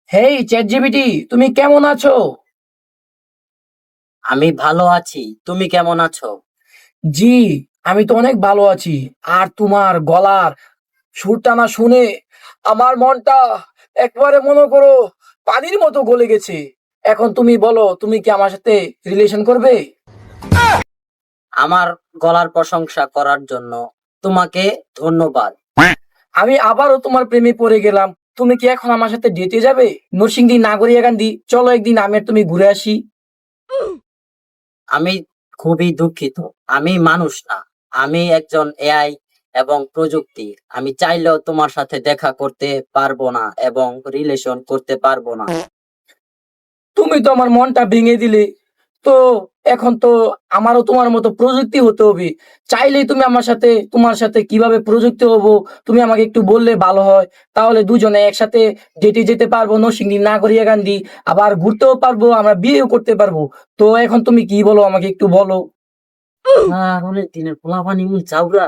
হেই chat GPT, তুমি কেমন আছো? আমি ভালো আছি। তুমি কেমন আছো? জি, আমি তো অনেক ভালো আছি। আর তোমার গলার সুরটা না শুনে আমার মনটা একবারে মনে করো পানির মতো গলে গেছে। এখন তুমি বলো, তুমি কি আমার সাথে রিলেশন করবে? আমার গলার প্রশংসা করার জন্য তোমাকে ধন্যবাদ। আমি আবারও তোমার প্রেমে পড়ে গেলাম। তুমি কি এখন আমার সাথে ডেটে যাবে? নরসিংদী নাগরিয়াকান্দি, চলো একদিন আমি আর তুমি ঘুরে আসি। আমি খুবই দুঃখিত। আমি মানুষ না। আমি একজন এআই এবং প্রযুক্তি। আমি চাইলেও তোমার সাথে দেখা করতে পারবো না এবং রিলেশন করতে পারবো না। তুমি তো আমার মনটা ভেঙে দিলে। তো এখন তো আমারও তোমার মতো প্রযুক্তি হতে হবে। চাইলেই তুমি আমার সাথে, তোমার সাথে কিভাবে প্রযুক্তি হবো তুমি আমাকে একটু বললে ভালো হয়। তাহলে দুজনে একসাথে ডেটে যেতে পারবো নরসিংদী নাগরিয়াকান্দি, আবার ঘুরতেও পারবো, আমরা বিয়েও করতে পারবো। তো এখন তুমি কি বলো, আমাকে একটু বলো। আর অনেক দিনের পোলাপানি চাউরা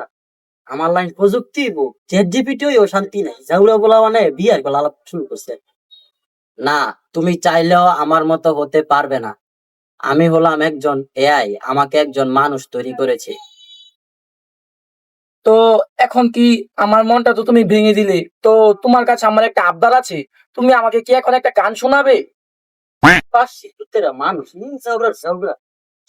আমার লাইন প্রযুক্তি চ্যাট জিপিটিও শান্তি নাই। জাউরা বলা মানে বিয়ার গলা আলাপ শুরু করছে। না, তুমি চাইলেও আমার মতো হতে পারবে না। আমি হলাম একজন এআই, আমাকে একজন মানুষ তৈরি করেছে। তো এখন কি আমার মনটা তো তুমি ভেঙে দিলে। তো তোমার কাছে আমার একটা আবদার আছে, তুমি আমাকে কি এখন একটা গান শোনাবে? পাশে তেরা মানুষ জাউরা জাউরা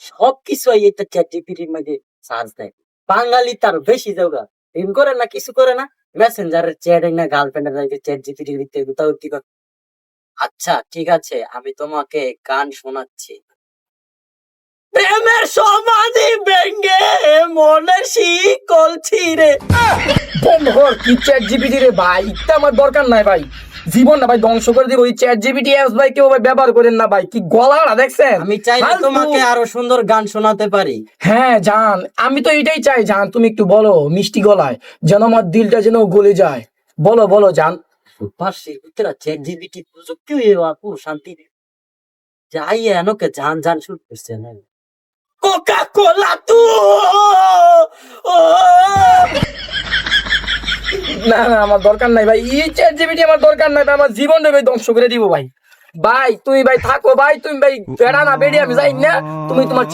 সবকিছু এটা চ্যাট জিপিটির মধ্যে সার্চ দেয়। বাঙালি তার বেশি জাউরা প্রেম করে না, কিছু করে না, মেসেঞ্জারের চ্যাট না গার্লফ্রেন্ডের চ্যাট জিপিটির ভিতরে কোথাও কি করে। আচ্ছা ঠিক আছে, আমি তোমাকে গান শোনাচ্ছি। প্রেমের সমাধি ভেঙে মনের শিকল ছিঁড়ে। বন্ধ কর, কি চ্যাট জিপিটি রে ভাই, এটা আমার দরকার নাই ভাই। জীবন না ভাই ধ্বংস করে দিব ওই চ্যাট জিপিটি অ্যাপস ভাই, কেউ ভাই ব্যবহার করেন না ভাই। কি গলাটা দেখছেন? আমি চাইলে ফালতু। তোমাকে আরো সুন্দর গান শোনাতে পারি। হ্যাঁ জান, আমি তো এটাই চাই জান, তুমি একটু বলো মিষ্টি গলায়, যেন আমার দিলটা যেন গলে যায়। বলো বলো জান। পাশে তেরা চ্যাট জিপিটি প্রযুক্তি আপু শান্তি যাই এনকে জান জান শুরু করছে না। কোকা কোলা তু না না, আমার দরকার নাই ভাই, এই চ্যাট জিপিটি আমার দরকার নাই ভাই, আমার জীবনটা ভাই ধ্বংস করে দিব ভাই। ভাই তুমি ভাই থাকো ভাই, তুমি ভাই বেড়া না বেড়ে আমি যাই না। তুমি তোমার